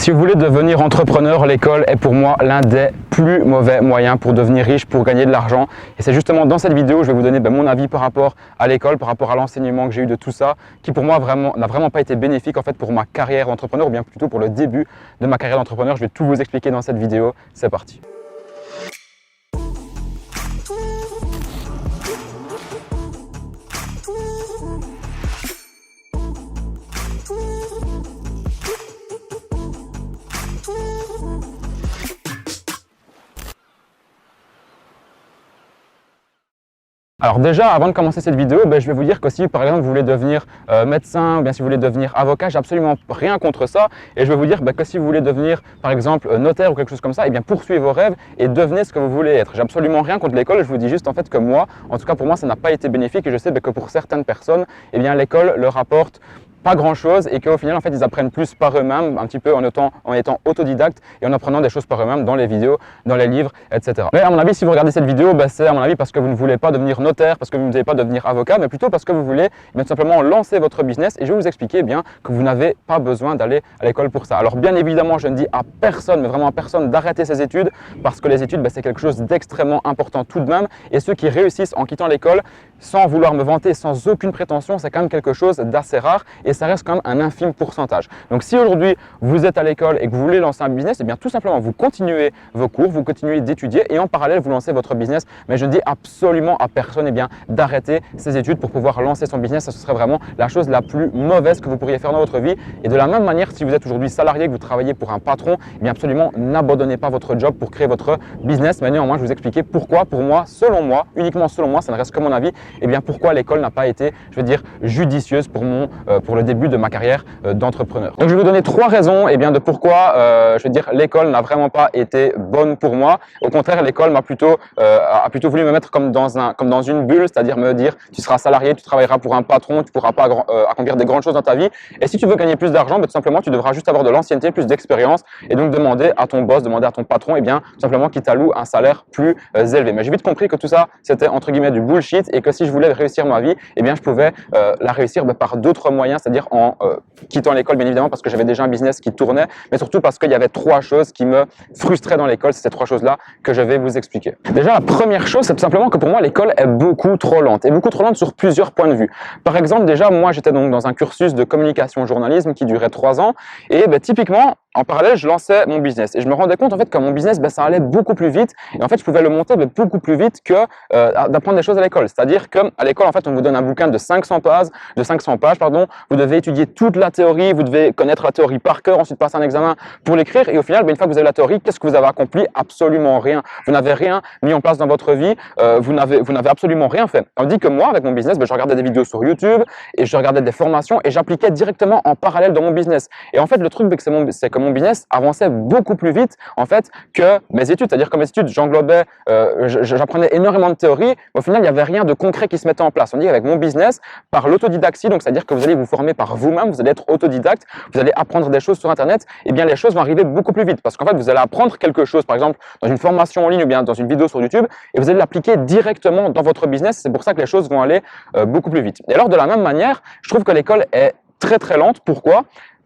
Si vous voulez devenir entrepreneur, l'école est pour moi l'un des plus mauvais moyens pour devenir riche, pour gagner de l'argent. Et c'est justement dans cette vidéo, je vais vous donner mon avis par rapport à l'école, par rapport à l'enseignement que j'ai eu de tout ça, qui pour moi n'a vraiment pas été bénéfique en fait pour ma carrière d'entrepreneur, ou bien plutôt pour le début de ma carrière d'entrepreneur. Je vais tout vous expliquer dans cette vidéo. C'est parti. Alors déjà, avant de commencer cette vidéo, je vais vous dire que si par exemple vous voulez devenir médecin ou bien si vous voulez devenir avocat, j'ai absolument rien contre ça. Et je vais vous dire que si vous voulez devenir par exemple notaire ou quelque chose comme ça, poursuivez vos rêves et devenez ce que vous voulez être. J'ai absolument rien contre l'école, je vous dis juste en fait que moi, en tout cas pour moi, ça n'a pas été bénéfique et je sais que pour certaines personnes, l'école leur apporte pas grand chose et qu'au final en fait ils apprennent plus par eux-mêmes, un petit peu en étant autodidacte et en apprenant des choses par eux-mêmes dans les vidéos, dans les livres, etc. Mais à mon avis, si vous regardez cette vidéo, c'est à mon avis parce que vous ne voulez pas devenir notaire, parce que vous ne voulez pas devenir avocat, mais plutôt parce que vous voulez tout simplement lancer votre business. Et je vais vous expliquer que vous n'avez pas besoin d'aller à l'école pour ça. Alors bien évidemment, je ne dis à personne, mais vraiment à personne, d'arrêter ses études parce que les études c'est quelque chose d'extrêmement important tout de même. Et ceux qui réussissent en quittant l'école sans vouloir me vanter, sans aucune prétention, c'est quand même quelque chose d'assez rare et ça reste quand même un infime pourcentage. Donc si aujourd'hui vous êtes à l'école et que vous voulez lancer un business, tout simplement vous continuez vos cours, vous continuez d'étudier et en parallèle vous lancez votre business. Mais je ne dis absolument à personne d'arrêter ses études pour pouvoir lancer son business. Ça, ce serait vraiment la chose la plus mauvaise que vous pourriez faire dans votre vie. Et de la même manière, si vous êtes aujourd'hui salarié, que vous travaillez pour un patron, absolument n'abandonnez pas votre job pour créer votre business. Mais néanmoins, je vais vous expliquer pourquoi, pour moi, selon moi, uniquement selon moi, ça ne reste que mon avis, pourquoi l'école n'a pas été, je veux dire, judicieuse pour le début de ma carrière d'entrepreneur. Donc je vais vous donner trois raisons de pourquoi je veux dire l'école n'a vraiment pas été bonne pour moi. Au contraire, l'école a plutôt voulu me mettre comme dans une bulle, c'est-à-dire me dire tu seras salarié, tu travailleras pour un patron, tu pourras pas accomplir des grandes choses dans ta vie. Et si tu veux gagner plus d'argent, tout simplement tu devras juste avoir de l'ancienneté, plus d'expérience et donc demander à ton boss, demander à ton patron tout simplement qu'il t'alloue un salaire plus élevé. Mais j'ai vite compris que tout ça c'était entre guillemets du bullshit et que si je voulais réussir ma vie, je pouvais la réussir par d'autres moyens, c'est-à-dire en quittant l'école bien évidemment parce que j'avais déjà un business qui tournait, mais surtout parce qu'il y avait trois choses qui me frustraient dans l'école. C'est ces trois choses-là que je vais vous expliquer. Déjà, la première chose, c'est tout simplement que pour moi, l'école est beaucoup trop lente et beaucoup trop lente sur plusieurs points de vue. Par exemple, déjà, moi, j'étais donc dans un cursus de communication journalisme qui durait 3 ans et typiquement, en parallèle, je lançais mon business et je me rendais compte en fait que mon business, ça allait beaucoup plus vite et en fait, je pouvais le monter beaucoup plus vite que d'apprendre des choses à l'école. C'est-à-dire qu'à l'école, en fait, on vous donne un bouquin de 500 pages, vous devez étudier toute la théorie, vous devez connaître la théorie par cœur, ensuite passer un examen pour l'écrire et au final, une fois que vous avez la théorie, qu'est-ce que vous avez accompli? Absolument rien. Vous n'avez rien mis en place dans votre vie, vous n'avez absolument rien fait. Tandis que moi, avec mon business, je regardais des vidéos sur YouTube et je regardais des formations et j'appliquais directement en parallèle dans mon business. Et en fait, le truc, c'est que mon business avançait beaucoup plus vite en fait que mes études. C'est-à-dire que mes études, j'apprenais énormément de théorie, mais au final, il n'y avait rien de concret qui se mettait en place. On dit avec mon business, par l'autodidactie, donc c'est-à-dire que vous allez vous former par vous-même, vous allez être autodidacte, vous allez apprendre des choses sur Internet, les choses vont arriver beaucoup plus vite parce qu'en fait, vous allez apprendre quelque chose, par exemple, dans une formation en ligne ou bien dans une vidéo sur YouTube et vous allez l'appliquer directement dans votre business. C'est pour ça que les choses vont aller beaucoup plus vite. Et alors, de la même manière, je trouve que l'école est très très lente. Pourquoi ?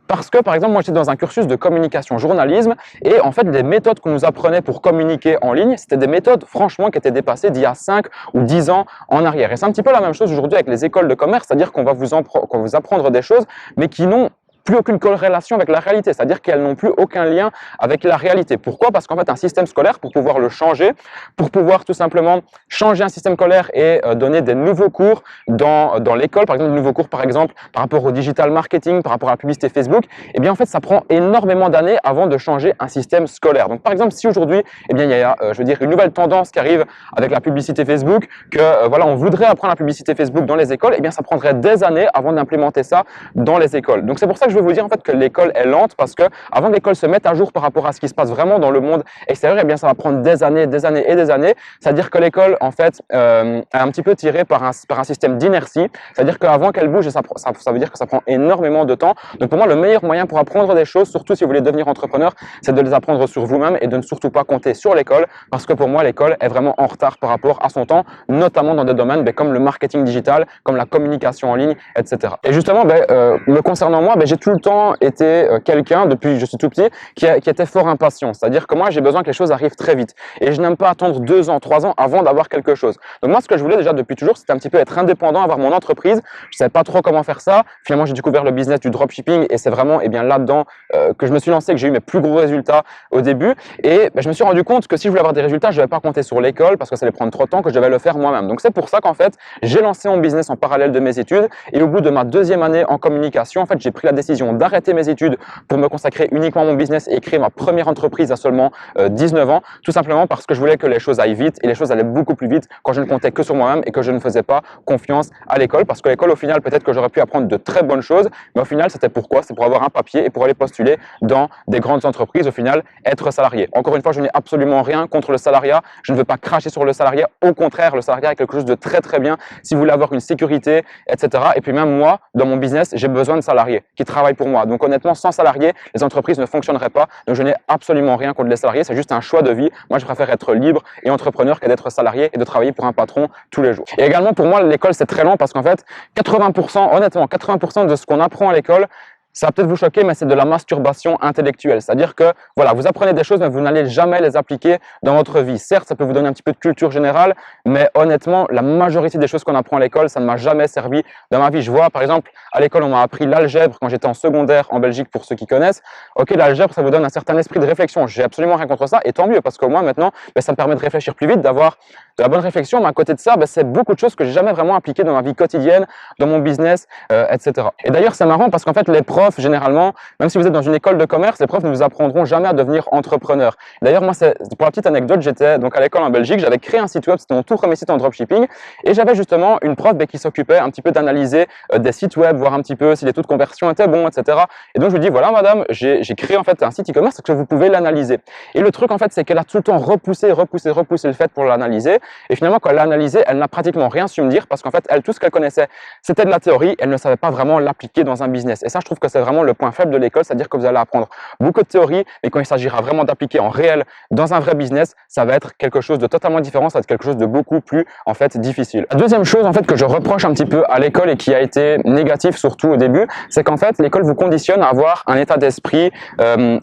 Parce que, par exemple, moi, j'étais dans un cursus de communication journalisme et en fait, les méthodes qu'on nous apprenait pour communiquer en ligne, c'était des méthodes, franchement, qui étaient dépassées d'il y a 5 ou 10 ans en arrière. Et c'est un petit peu la même chose aujourd'hui avec les écoles de commerce, c'est-à-dire qu'on va vous apprendre des choses, mais qui n'ont plus aucune corrélation avec la réalité, c'est-à-dire qu'elles n'ont plus aucun lien avec la réalité. Pourquoi ? Parce qu'en fait, un système scolaire, pour pouvoir le changer, pour pouvoir tout simplement changer un système scolaire et donner des nouveaux cours dans l'école, par exemple, des nouveaux cours, par exemple, par rapport au digital marketing, par rapport à la publicité Facebook, en fait, ça prend énormément d'années avant de changer un système scolaire. Donc, par exemple, si aujourd'hui, il y a, je veux dire, une nouvelle tendance qui arrive avec la publicité Facebook, que voilà, on voudrait apprendre la publicité Facebook dans les écoles, ça prendrait des années avant d'implémenter ça dans les écoles. Donc, c'est pour ça que je vais vous dire en fait que l'école est lente parce que avant que l'école se mette à jour par rapport à ce qui se passe vraiment dans le monde extérieur, ça va prendre des années et des années. C'est-à-dire que l'école en fait est un petit peu tirée par un système d'inertie. C'est-à-dire qu'avant qu'elle bouge, ça veut dire que ça prend énormément de temps. Donc pour moi, le meilleur moyen pour apprendre des choses, surtout si vous voulez devenir entrepreneur, c'est de les apprendre sur vous-même et de ne surtout pas compter sur l'école parce que pour moi, l'école est vraiment en retard par rapport à son temps, notamment dans des domaines comme le marketing digital, comme la communication en ligne, etc. Et justement, me concernant moi, j'ai tout le temps été quelqu'un, depuis que je suis tout petit, qui était fort impatient. C'est-à-dire que moi, j'ai besoin que les choses arrivent très vite. Et je n'aime pas attendre 2 ans, 3 ans avant d'avoir quelque chose. Donc moi, ce que je voulais déjà depuis toujours, c'était un petit peu être indépendant, avoir mon entreprise. Je ne savais pas trop comment faire ça. Finalement, j'ai découvert le business du dropshipping et c'est vraiment là-dedans que je me suis lancé, que j'ai eu mes plus gros résultats au début. Et je me suis rendu compte que si je voulais avoir des résultats, je ne devais pas compter sur l'école parce que ça allait prendre trop de temps, que je devais le faire moi-même. Donc c'est pour ça qu'en fait, j'ai lancé mon business en parallèle de mes études. Et au bout de ma 2e année en communication, en fait, j'ai pris la décision d'arrêter mes études pour me consacrer uniquement à mon business et créer ma première entreprise à seulement 19 ans. Tout simplement parce que je voulais que les choses aillent vite et les choses allaient beaucoup plus vite quand je ne comptais que sur moi-même et que je ne faisais pas confiance à l'école. Parce que l'école, au final, peut-être que j'aurais pu apprendre de très bonnes choses, mais au final, c'était pourquoi? C'est pour avoir un papier et pour aller postuler dans des grandes entreprises, au final, être salarié. Encore une fois, je n'ai absolument rien contre le salariat. Je ne veux pas cracher sur le salariat. Au contraire, le salariat est quelque chose de très, très bien si vous voulez avoir une sécurité, etc. Et puis même moi, dans mon business, j'ai besoin de salariés qui travaillent pour moi. Donc honnêtement, sans salariés, les entreprises ne fonctionneraient pas. Donc je n'ai absolument rien contre les salariés. C'est juste un choix de vie. Moi, je préfère être libre et entrepreneur que d'être salarié et de travailler pour un patron tous les jours. Et également, pour moi, l'école, c'est très long parce qu'en fait, 80%, honnêtement, 80% de ce qu'on apprend à l'école, ça va peut-être vous choquer, mais c'est de la masturbation intellectuelle. C'est-à-dire que, voilà, vous apprenez des choses, mais vous n'allez jamais les appliquer dans votre vie. Certes, ça peut vous donner un petit peu de culture générale, mais honnêtement, la majorité des choses qu'on apprend à l'école, ça ne m'a jamais servi dans ma vie. Je vois, par exemple, à l'école, on m'a appris l'algèbre quand j'étais en secondaire en Belgique, pour ceux qui connaissent. Ok, l'algèbre, ça vous donne un certain esprit de réflexion. J'ai absolument rien contre ça, et tant mieux, parce qu'au moins, maintenant, ça me permet de réfléchir plus vite, d'avoir de la bonne réflexion. Mais à côté de ça, c'est beaucoup de choses que j'ai jamais vraiment appliquées dans ma vie quotidienne, dans mon business, etc. Et d'ailleurs, c'est marrant parce qu'en fait, les profs, généralement, même si vous êtes dans une école de commerce, les profs ne vous apprendront jamais à devenir entrepreneur. D'ailleurs, moi, pour la petite anecdote, j'étais donc à l'école en Belgique, j'avais créé un site web, c'était mon tout premier site en dropshipping, et j'avais justement une prof qui s'occupait un petit peu d'analyser des sites web, voir un petit peu si les taux de conversion étaient bons, etc. Et donc, je lui dis, voilà, madame, j'ai créé en fait un site e-commerce, est-ce que vous pouvez l'analyser? Et le truc, en fait, c'est qu'elle a tout le temps repoussé le fait pour l'analyser. Et finalement, quand elle l'a analysé, elle n'a pratiquement rien su me dire parce qu'en fait, elle, tout ce qu'elle connaissait, c'était de la théorie, elle ne savait pas vraiment l'appliquer dans un business. Et ça, je trouve que c'est vraiment le point faible de l'école, c'est-à-dire que vous allez apprendre beaucoup de théorie, mais quand il s'agira vraiment d'appliquer en réel dans un vrai business, ça va être quelque chose de totalement différent, ça va être quelque chose de beaucoup plus en fait difficile. La deuxième chose en fait que je reproche un petit peu à l'école et qui a été négatif surtout au début, c'est qu'en fait l'école vous conditionne à avoir un état d'esprit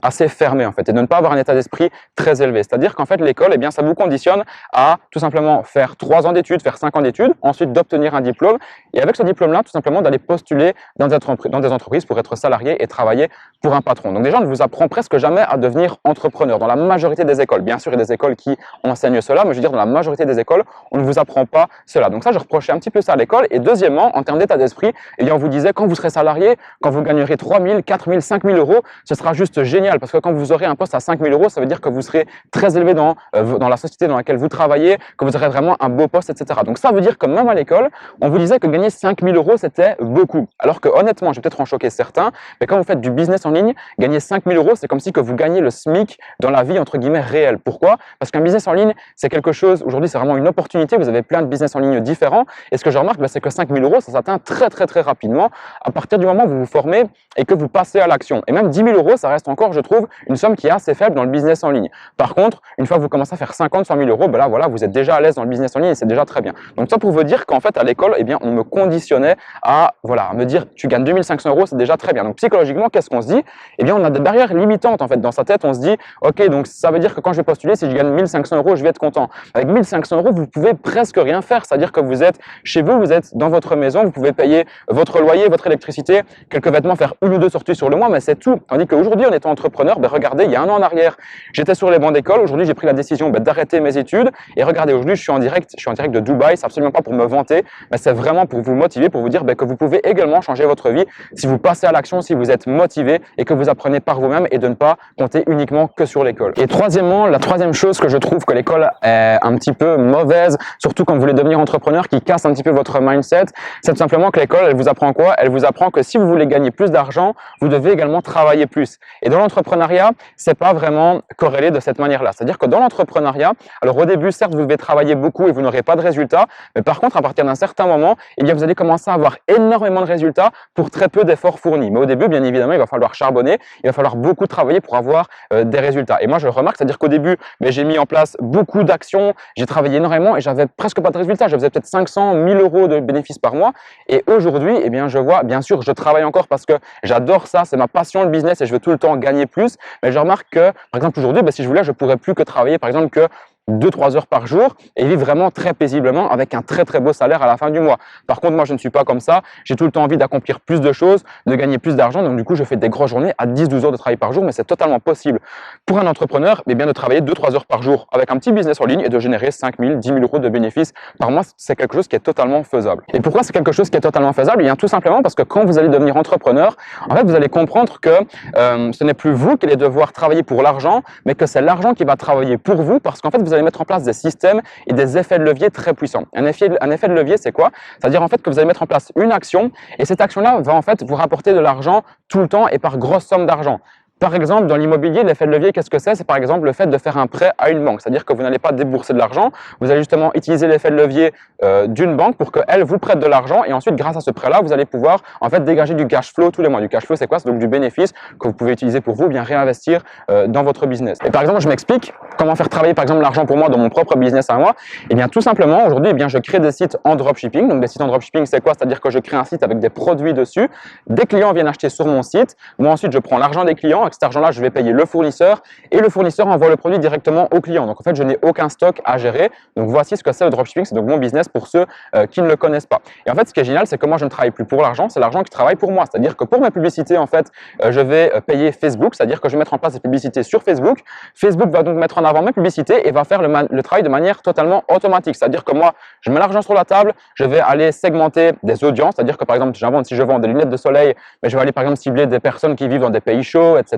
assez fermé en fait et de ne pas avoir un état d'esprit très élevé. C'est-à-dire qu'en fait l'école, eh bien ça vous conditionne à tout simplement faire 3 ans d'études, faire 5 ans d'études, ensuite d'obtenir un diplôme et avec ce diplôme-là tout simplement d'aller postuler dans des entreprises pour être salarié et travailler pour un patron. Donc déjà, on ne vous apprend presque jamais à devenir entrepreneur dans la majorité des écoles. Bien sûr, il y a des écoles qui enseignent cela, mais je veux dire, dans la majorité des écoles, on ne vous apprend pas cela. Donc ça, je reprochais un petit peu ça à l'école. Et deuxièmement, en termes d'état d'esprit, eh bien, on vous disait, quand vous serez salarié, quand vous gagnerez 3 000, 4 000, 5 000 euros, ce sera juste génial. Parce que quand vous aurez un poste à 5 000 euros, ça veut dire que vous serez très élevé dans la société dans laquelle vous travaillez, que vous aurez vraiment un beau poste, etc. Donc ça veut dire que même à l'école, on vous disait que gagner 5 000 euros, c'était beaucoup. Alors que honnêtement, je vais peut-être en choquer certains, mais quand vous faites du business en ligne, gagner 5 000 euros, c'est comme si que vous gagnez le SMIC dans la vie entre guillemets réelle. Pourquoi? Parce qu'un business en ligne, c'est quelque chose, aujourd'hui c'est vraiment une opportunité, vous avez plein de business en ligne différents et ce que je remarque, c'est que 5 000 euros, ça s'atteint très rapidement à partir du moment où vous vous formez et que vous passez à l'action. Et même 10 000 euros, ça reste encore, je trouve, une somme qui est assez faible dans le business en ligne. Par contre, une fois que vous commencez à faire 50, 100 000 euros, là voilà, vous êtes déjà à l'aise dans le business en ligne et c'est déjà très bien. Donc ça pour vous dire qu'en fait à l'école, eh bien on me conditionnait à me dire tu gagnes 2500 euros, c'est déjà très bien. Donc psychologiquement, qu'est-ce qu'on se dit? Eh bien on a des barrières limitantes en fait dans sa tête. On se dit ok, donc ça veut dire que quand je vais postuler, si je gagne 1500 euros, je vais être content. Avec 1500 euros, vous pouvez presque rien faire, c'est-à-dire que vous êtes chez vous, vous êtes dans votre maison, vous pouvez payer votre loyer, votre électricité, quelques vêtements, faire 1 ou 2 sorties sur le mois, mais c'est tout. Tandis qu'aujourd'hui, en étant entrepreneur, regardez, il y a 1 an en arrière, j'étais sur les bancs d'école. Aujourd'hui, j'ai pris la décision d'arrêter mes études et regardez, aujourd'hui, je suis en direct de Dubaï. C'est absolument pas pour me vanter, mais c'est vraiment pour vous motiver, pour vous dire que vous pouvez également changer votre vie si vous passez à l'action, si vous êtes motivé et que vous apprenez par vous-même et de ne pas compter uniquement que sur l'école. Et troisièmement, la troisième chose que je trouve que l'école est un petit peu mauvaise, surtout quand vous voulez devenir entrepreneur, qui casse un petit peu votre mindset, c'est tout simplement que l'école, elle vous apprend quoi? Elle vous apprend que si vous voulez gagner plus d'argent, vous devez également travailler plus. Et dans l'entrepreneuriat, c'est pas vraiment corrélé de cette manière-là. C'est-à-dire que dans l'entrepreneuriat, alors au début, certes, vous devez travailler beaucoup et vous n'aurez pas de résultats, mais par contre, à partir d'un certain moment, eh bien, vous allez commencer à avoir énormément de résultats pour très peu d'efforts fournis. Mais au début, bien évidemment, il va falloir charbonner, il va falloir beaucoup travailler pour avoir des résultats. Et moi, je le remarque, c'est-à-dire qu'au début, j'ai mis en place beaucoup d'actions, j'ai travaillé énormément et j'avais presque pas de résultats. Je faisais peut-être 500, 1000 euros de bénéfices par mois. Et aujourd'hui, eh bien, je vois, bien sûr, je travaille encore parce que j'adore ça, c'est ma passion, le business, et je veux tout le temps gagner plus. Mais je remarque que, par exemple, aujourd'hui, si je voulais, je pourrais plus que travailler, par exemple, que 2-3 heures par jour et vivre vraiment très paisiblement avec un très très beau salaire à la fin du mois. Par contre, moi, je ne suis pas comme ça. J'ai tout le temps envie d'accomplir plus de choses, de gagner plus d'argent. Donc, du coup, je fais des grosses journées à 10-12 heures de travail par jour, mais c'est totalement possible pour un entrepreneur bien de travailler 2-3 heures par jour avec un petit business en ligne et de générer 5 000, 10 000 euros de bénéfices par mois. C'est quelque chose qui est totalement faisable. Et pourquoi c'est quelque chose qui est totalement faisable? Eh bien, tout simplement parce que quand vous allez devenir entrepreneur, en fait, vous allez comprendre que ce n'est plus vous qui allez devoir travailler pour l'argent, mais que c'est l'argent qui va travailler pour vous parce qu'en fait, vous allez mettre en place des systèmes et des effets de levier très puissants. Un effet de levier, c'est quoi? C'est-à-dire en fait que vous allez mettre en place une action et cette action-là va en fait vous rapporter de l'argent tout le temps et par grosse somme d'argent. Par exemple, dans l'immobilier, l'effet de levier, qu'est-ce que c'est? C'est par exemple le fait de faire un prêt à une banque. C'est-à-dire que vous n'allez pas débourser de l'argent, vous allez justement utiliser l'effet de levier d'une banque pour qu'elle vous prête de l'argent et ensuite, grâce à ce prêt-là, vous allez pouvoir en fait dégager du cash flow tous les mois. Du cash flow, c'est quoi? C'est donc du bénéfice que vous pouvez utiliser pour vous, bien réinvestir dans votre business. Et par exemple, je m'explique comment faire travailler par exemple l'argent pour moi dans mon propre business à moi. Et bien tout simplement, aujourd'hui, je crée des sites en dropshipping. Donc des sites en dropshipping, c'est quoi? C'est-à-dire que je crée un site avec des produits dessus. Des clients viennent acheter sur mon site. Moi ensuite, je prends l'argent des clients. Avec cet argent-là, je vais payer le fournisseur et le fournisseur envoie le produit directement au client. Donc en fait, je n'ai aucun stock à gérer. Donc voici ce que c'est le dropshipping. C'est donc mon business pour ceux qui ne le connaissent pas. Et en fait, ce qui est génial, c'est que moi, je ne travaille plus pour l'argent, c'est l'argent qui travaille pour moi. C'est-à-dire que pour mes publicités, en fait, je vais payer Facebook, c'est-à-dire que je vais mettre en place des publicités sur Facebook. Facebook va donc mettre en avant mes publicités et va faire le travail de manière totalement automatique. C'est-à-dire que moi, je mets l'argent sur la table, je vais aller segmenter des audiences. C'est-à-dire que par exemple, si je vends des lunettes de soleil, je vais aller par exemple cibler des personnes qui vivent dans des pays chauds, etc.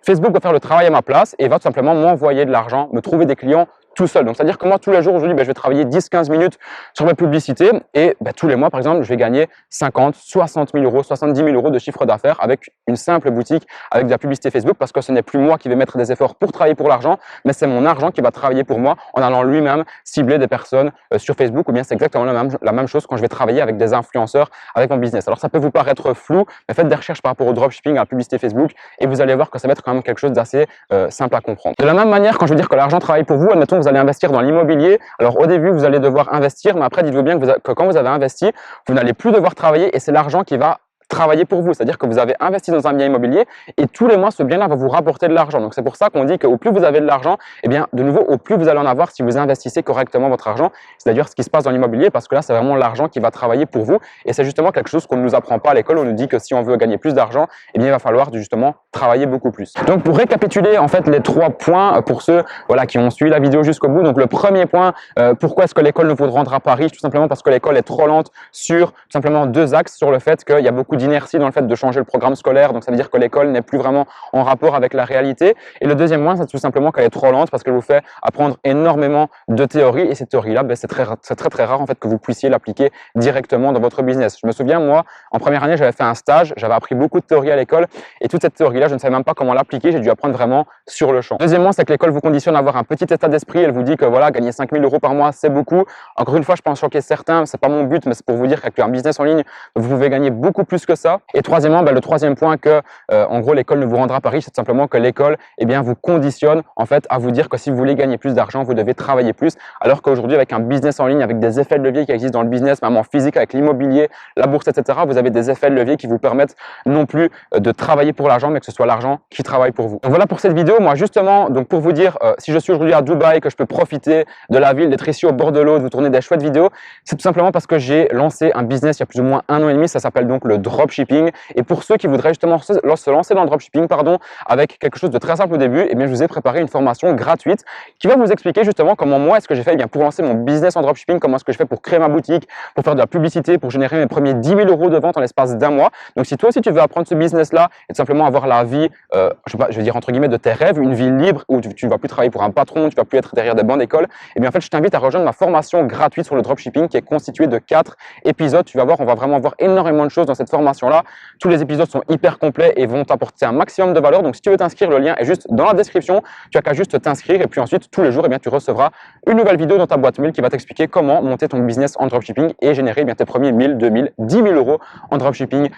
Facebook va faire le travail à ma place et va tout simplement m'envoyer de l'argent, me trouver des clients tout seul. Donc, c'est-à-dire que moi, tous les jours, aujourd'hui, je vais travailler 10-15 minutes sur mes publicités et tous les mois, par exemple, je vais gagner 50, 60 000 euros, 70 000 euros de chiffre d'affaires avec une simple boutique, avec de la publicité Facebook parce que ce n'est plus moi qui vais mettre des efforts pour travailler pour l'argent, mais c'est mon argent qui va travailler pour moi en allant lui-même cibler des personnes sur Facebook ou bien c'est exactement la même chose quand je vais travailler avec des influenceurs avec mon business. Alors, ça peut vous paraître flou, mais faites des recherches par rapport au dropshipping, à la publicité Facebook et vous allez voir que ça va être quand même quelque chose d'assez simple à comprendre. De la même manière, quand je veux dire que l'argent travaille pour vous, admettons vous allez investir dans l'immobilier. Alors au début, vous allez devoir investir, mais après, dites-vous bien que quand vous avez investi, vous n'allez plus devoir travailler et c'est l'argent qui va travailler pour vous. C'est-à-dire que vous avez investi dans un bien immobilier et tous les mois, ce bien-là va vous rapporter de l'argent. Donc, c'est pour ça qu'on dit qu'au plus vous avez de l'argent, de nouveau, au plus vous allez en avoir si vous investissez correctement votre argent. C'est d'ailleurs ce qui se passe dans l'immobilier parce que là, c'est vraiment l'argent qui va travailler pour vous et c'est justement quelque chose qu'on ne nous apprend pas à l'école. On nous dit que si on veut gagner plus d'argent, il va falloir justement travailler beaucoup plus. Donc, pour récapituler, en fait, les 3 points pour ceux qui ont suivi la vidéo jusqu'au bout. Donc, le premier point, pourquoi est-ce que l'école ne vous rendra pas riche? Tout simplement parce que l'école est trop lente sur tout simplement 2 axes, sur le fait qu'il y a beaucoup d'inertie dans le fait de changer le programme scolaire, donc ça veut dire que l'école n'est plus vraiment en rapport avec la réalité. Et le deuxième point, c'est tout simplement qu'elle est trop lente parce qu'elle vous fait apprendre énormément de théories et ces théories-là, c'est très rare en fait que vous puissiez l'appliquer directement dans votre business. Je me souviens, moi, en première année, j'avais fait un stage, j'avais appris beaucoup de théories à l'école et toute cette théorie-là, je ne savais même pas comment l'appliquer, j'ai dû apprendre vraiment sur le champ. Deuxièmement, c'est que l'école vous conditionne à avoir un petit état d'esprit, elle vous dit que voilà, gagner 5 000 euros par mois, c'est beaucoup. Encore une fois, je pense choquer certains, c'est pas mon but, mais c'est pour vous dire qu'avec un business en ligne, vous pouvez gagner beaucoup plus que ça. Et troisièmement, le troisième point que, en gros, l'école ne vous rendra pas riche, c'est tout simplement que l'école, vous conditionne en fait à vous dire que si vous voulez gagner plus d'argent, vous devez travailler plus. Alors qu'aujourd'hui, avec un business en ligne, avec des effets de levier qui existent dans le business, même en physique, avec l'immobilier, la bourse, etc., vous avez des effets de levier qui vous permettent non plus de travailler pour l'argent, mais que ce soit l'argent qui travaille pour vous. Donc voilà pour cette vidéo. Moi, justement, donc pour vous dire, si je suis aujourd'hui à Dubaï, que je peux profiter de la ville, d'être ici au bord de l'eau, de vous tourner des chouettes vidéos, c'est tout simplement parce que j'ai lancé un business il y a plus ou moins 1 an et demi. Ça s'appelle donc le dropshipping. Et pour ceux qui voudraient justement se lancer dans le dropshipping, avec quelque chose de très simple au début, je vous ai préparé une formation gratuite qui va vous expliquer justement comment moi est-ce que j'ai fait pour lancer mon business en dropshipping, comment est-ce que je fais pour créer ma boutique, pour faire de la publicité, pour générer mes premiers 10 000 euros de vente en l'espace d'1 mois. Donc si toi aussi tu veux apprendre ce business-là et tout simplement avoir la vie, je vais dire entre guillemets de tes rêves, une vie libre où tu ne vas plus travailler pour un patron, tu ne vas plus être derrière des bancs d'école, en fait je t'invite à rejoindre ma formation gratuite sur le dropshipping qui est constituée de 4 épisodes. Tu vas voir, on va vraiment voir énormément de choses dans cette formation formation-là. Tous les épisodes sont hyper complets et vont t'apporter un maximum de valeur. Donc si tu veux t'inscrire, le lien est juste dans la description. Tu as qu'à juste t'inscrire et puis ensuite tous les jours, tu recevras une nouvelle vidéo dans ta boîte mail qui va t'expliquer comment monter ton business en dropshipping et générer tes premiers 1000, 2000, 10 000 euros en dropshipping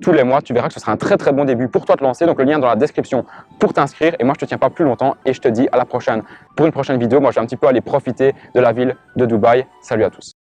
tous les mois. Tu verras que ce sera un très bon début pour toi de lancer. Donc le lien dans la description pour t'inscrire. Et moi, je te tiens pas plus longtemps et je te dis à la prochaine pour une prochaine vidéo. Moi, je vais un petit peu aller profiter de la ville de Dubaï. Salut à tous.